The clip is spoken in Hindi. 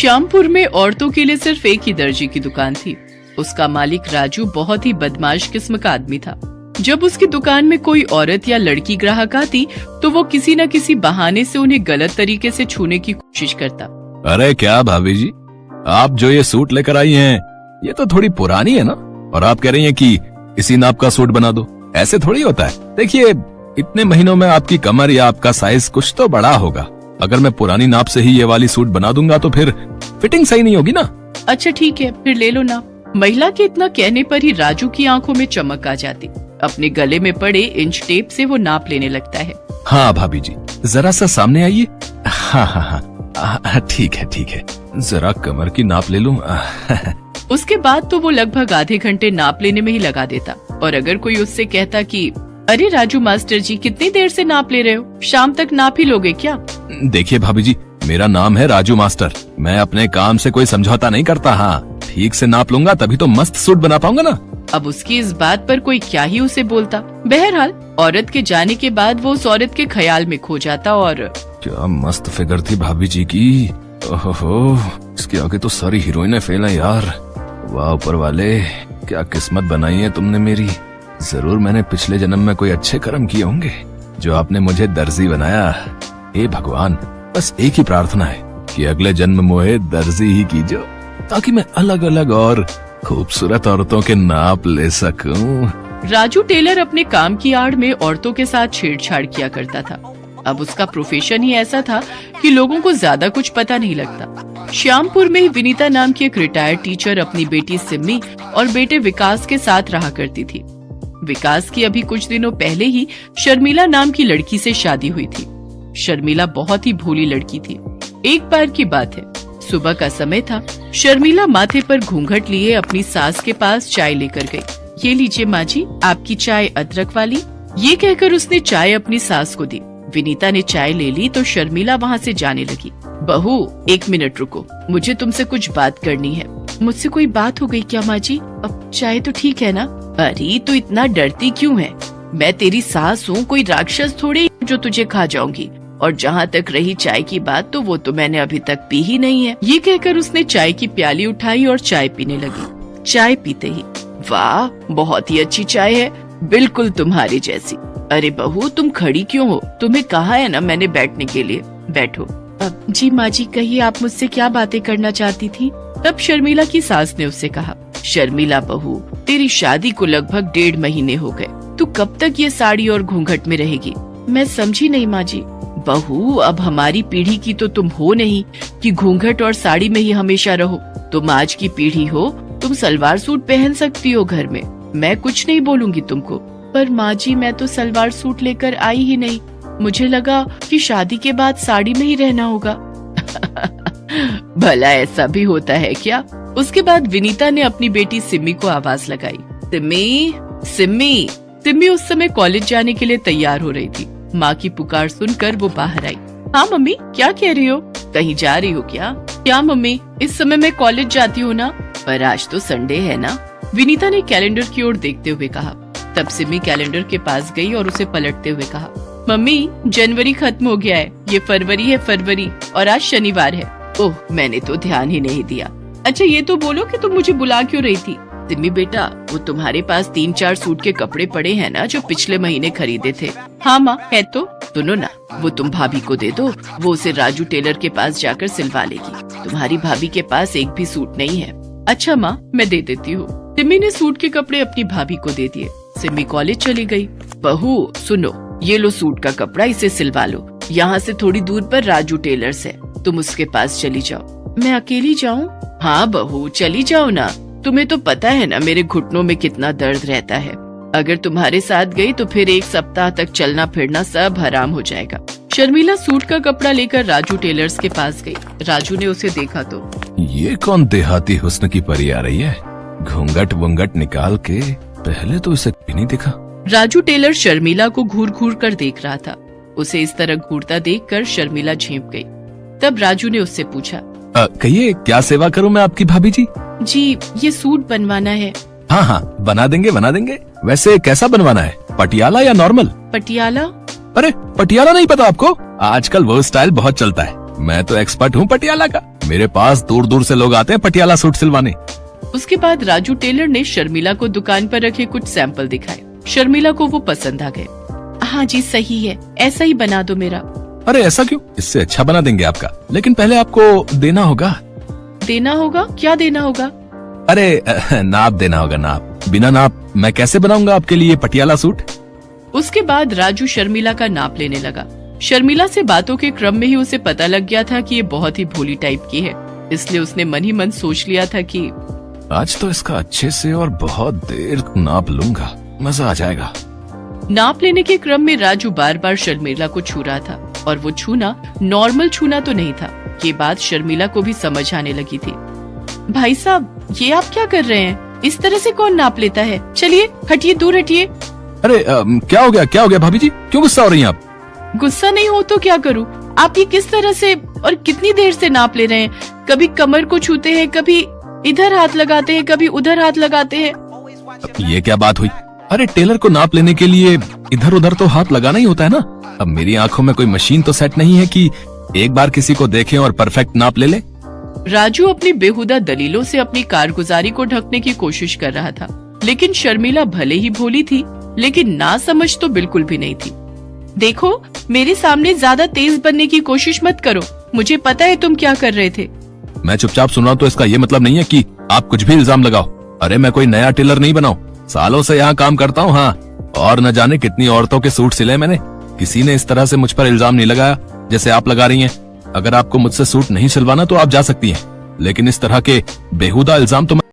श्यामपुर में औरतों के लिए सिर्फ एक ही दर्जी की दुकान थी। उसका मालिक राजू बहुत ही बदमाश किस्म का आदमी था। जब उसकी दुकान में कोई औरत या लड़की ग्राहक आती तो वो किसी न किसी बहाने से उन्हें गलत तरीके से छूने की कोशिश करता। अरे क्या भाभी जी, आप जो ये सूट लेकर आई हैं, ये तो थोड़ी पुरानी है ना, और आप कह रही हैं कि इसी नाप का सूट बना दो। ऐसे थोड़ी होता है। देखिए, इतने महीनों में आपकी कमर या आपका साइज कुछ तो बड़ा होगा। अगर मैं पुरानी नाप से ही ये वाली सूट बना दूंगा तो फिर फिटिंग सही नहीं होगी ना। अच्छा ठीक है, फिर ले लो ना। महिला के इतना कहने पर ही राजू की आंखों में चमक आ जाती। अपने गले में पड़े इंच टेप से वो नाप लेने लगता है। हाँ भाभी जी, जरा सा सामने आइए। हाँ हाँ हाँ, ठीक है ठीक है, जरा कमर की नाप ले लूं। उसके बाद तो वो लगभग आधे घंटे नाप लेने में ही लगा देता। और अगर कोई उससे कहता कि अरे राजू मास्टर जी, कितनी देर से नाप ले रहे हो, शाम तक नाप ही लोगे क्या? देखिए भाभी जी, मेरा नाम है राजू मास्टर। मैं अपने काम से कोई समझौता नहीं करता। हाँ, ठीक से नाप लूंगा तभी तो मस्त सूट बना पाऊंगा ना। अब उसकी इस बात पर कोई क्या ही उसे बोलता। बहरहाल औरत के जाने के बाद वो उस औरत के ख्याल में खो जाता। और क्या मस्त फिगर थी भाभी जी की। ओहो, इसके आगे तो सारी हीरोइनें फेल हैं यार। वाह ऊपर वाले, क्या किस्मत बनाई है तुमने मेरी। जरूर मैंने पिछले जन्म में कोई अच्छे कर्म किए होंगे जो आपने मुझे दर्जी बनाया। हे भगवान, बस एक ही प्रार्थना है कि अगले जन्म मोहे दर्जी ही कीजिए, ताकि मैं अलग अलग और खूबसूरत औरतों के नाप ले सकूं। राजू टेलर अपने काम की आड़ में औरतों के साथ छेड़छाड़ किया करता था। अब उसका प्रोफेशन ही ऐसा था कि लोगों को ज्यादा कुछ पता नहीं लगता। श्यामपुर में ही विनीता नाम की एक रिटायर्ड टीचर अपनी बेटी सिम्मी और बेटे विकास के साथ रहा करती थी। विकास की अभी कुछ दिनों पहले ही शर्मिला नाम की लड़की से शादी हुई थी। शर्मिला बहुत ही भोली लड़की थी। एक बार की बात है, सुबह का समय था। शर्मिला माथे पर घूंघट लिए अपनी सास के पास चाय लेकर गई। ये लीजिए माँ जी, आपकी चाय अदरक वाली। ये कहकर उसने चाय अपनी सास को दी। विनीता ने चाय ले ली तो शर्मिला वहाँ से जाने लगी। बहू, एक मिनट रुको, मुझे तुमसे कुछ बात करनी है। मुझसे कोई बात हो गई क्या माँ जी? अब चाय तो ठीक है ना? अरे तो इतना डरती क्यों है? मैं तेरी सास हूँ, कोई राक्षस थोड़ी जो तुझे खा जाऊंगी। और जहाँ तक रही चाय की बात, तो वो तो मैंने अभी तक पी ही नहीं है। ये कहकर उसने चाय की प्याली उठाई और चाय पीने लगी। चाय पीते ही, वाह बहुत ही अच्छी चाय है, बिल्कुल तुम्हारी जैसी। अरे बहू, तुम खड़ी क्यों हो? तुम्हें कहा है ना मैंने बैठने के लिए, बैठो। अब जी माँ जी, कहिए आप मुझसे क्या बातें करना चाहती थी? तब शर्मिला की सास ने उससे कहा, शर्मिला बहू, तेरी शादी को लगभग 1.5 महीने हो गए। तू कब तक ये साड़ी और घूंघट में रहेगी? मैं समझी नहीं माँ जी। बहू, अब हमारी पीढ़ी की तो तुम हो नहीं कि घूंघट और साड़ी में ही हमेशा रहो। तुम आज की पीढ़ी हो, तुम सलवार सूट पहन सकती हो घर में। मैं कुछ नहीं बोलूंगी तुमको। पर माँ जी, मैं तो सलवार सूट लेकर आई ही नहीं। मुझे लगा कि शादी के बाद साड़ी में ही रहना होगा। भला ऐसा भी होता है क्या? उसके बाद विनीता ने अपनी बेटी सिम्मी को आवाज लगाई, सिम्मी, सिम्मी। सिम्मी उस समय कॉलेज जाने के लिए तैयार हो रही थी। माँ की पुकार सुनकर वो बाहर आई। हाँ मम्मी, क्या कह रही हो? कहीं जा रही हो क्या? क्या मम्मी, इस समय मैं कॉलेज जाती हूँ ना, पर आज तो संडे है ना। विनीता ने कैलेंडर की ओर देखते हुए कहा। तब सिम्मी कैलेंडर के पास गई और उसे पलटते हुए कहा, मम्मी, जनवरी खत्म हो गया है, ये फरवरी है, फरवरी, और आज शनिवार है। ओह, मैंने तो ध्यान ही नहीं दिया। अच्छा ये तो बोलो कि तुम मुझे बुला क्यों रही थी? सिम्मी बेटा, वो तुम्हारे पास 3-4 सूट के कपड़े पड़े हैं ना, जो पिछले महीने खरीदे थे। हाँ माँ, है तो। सुनो ना, वो तुम भाभी को दे दो, वो उसे राजू टेलर के पास जाकर सिलवा लेगी। तुम्हारी भाभी के पास एक भी सूट नहीं है। अच्छा माँ, मैं दे देती हूँ। सिम्मी ने सूट के कपड़े अपनी भाभी को दे दिए। सिम्मी कॉलेज चली गई। बहू सुनो, ये लो सूट का कपड़ा, इसे सिलवा लो। यहाँ से थोड़ी दूर पर राजू टेलर्स है, तुम उसके पास चली जाओ। मैं अकेली जाऊँ? हाँ बहू, चली जाओ ना। तुम्हें तो पता है ना मेरे घुटनों में कितना दर्द रहता है। अगर तुम्हारे साथ गई तो फिर 1 सप्ताह तक चलना फिरना सब हराम हो जाएगा। शर्मिला सूट का कपड़ा लेकर राजू टेलर्स के पास गई। राजू ने उसे देखा तो, ये कौन देहाती हुस्न की परी आ रही है? घूंघट वंगट निकाल के, पहले तो इसे भी नहीं देखा। राजू टेलर शर्मिला को घूर घूर कर देख रहा था। उसे इस तरह घूरता देखकर शर्मिला झेंप गई। तब राजू ने उससे पूछा, कहिए क्या सेवा करूं मैं आपकी भाभी जी? जी, ये सूट बनवाना है। हाँ हाँ, बना देंगे बना देंगे। वैसे कैसा बनवाना है, पटियाला या नॉर्मल? पटियाला। अरे पटियाला नहीं पता आपको? आजकल वो स्टाइल बहुत चलता है। मैं तो एक्सपर्ट हूँ पटियाला का। मेरे पास दूर दूर से लोग आते हैं पटियाला सूट सिलवाने। उसके बाद राजू टेलर ने शर्मिला को दुकान पर रखे कुछ सैंपल दिखाए। शर्मिला को वो पसंद आ गए। हाँ जी सही है, ऐसा ही बना दो मेरा। अरे ऐसा क्यों, इससे अच्छा बना देंगे आपका, लेकिन पहले आपको देना होगा। देना होगा? क्या देना होगा? अरे नाप देना होगा, नाप। बिना नाप मैं कैसे बनाऊंगा आपके लिए पटियाला सूट। उसके बाद राजू शर्मिला का नाप लेने लगा। शर्मिला से बातों के क्रम में ही उसे पता लग गया था कि ये बहुत ही भोली टाइप की है, इसलिए उसने मन ही मन सोच लिया था कि आज तो इसका अच्छे से और बहुत देर नाप लूंगा, मजा आ जाएगा। नाप लेने के क्रम में राजू बार बार शर्मिला को छू रहा था, और वो छूना नॉर्मल छूना तो नहीं था। ये बात शर्मिला को भी समझ आने लगी थी। भाई साहब, ये आप क्या कर रहे हैं? इस तरह से कौन नाप लेता है? चलिए हटिए, दूर हटिए। अरे क्या हो गया भाभी जी, क्यों गुस्सा हो रही हैं आप? गुस्सा नहीं हो तो क्या करूं? आप ये किस तरह से और कितनी देर से नाप ले रहे हैं? कभी कमर को छूते हैं, कभी इधर हाथ लगाते हैं, कभी उधर हाथ लगाते हैं। ये क्या बात हुई? अरे टेलर को नाप लेने के लिए इधर उधर तो हाथ लगाना ही होता है ना। अब मेरी आंखों में कोई मशीन तो सेट नहीं है कि एक बार किसी को देखें और परफेक्ट नाप ले ले। राजू अपनी बेहुदा दलीलों से अपनी कारगुजारी को ढकने की कोशिश कर रहा था, लेकिन शर्मिला भले ही भोली थी, लेकिन ना समझ तो बिल्कुल भी नहीं थी। देखो, मेरे सामने ज्यादा तेज बनने की कोशिश मत करो, मुझे पता है तुम क्या कर रहे थे। मैं चुपचाप सुन रहा हूँ तो इसका ये मतलब नहीं है कि आप कुछ भी इल्जाम लगाओ। अरे मैं कोई नया टेलर नहीं बनाऊं, सालों से यहाँ काम करता हूँ। हाँ, और न जाने कितनी औरतों के सूट सिले मैंने, किसी ने इस तरह से मुझ पर इल्जाम नहीं लगाया जैसे आप लगा रही हैं। अगर आपको मुझसे सूट नहीं सिलवाना तो आप जा सकती हैं, लेकिन इस तरह के बेहुदा इल्जाम तो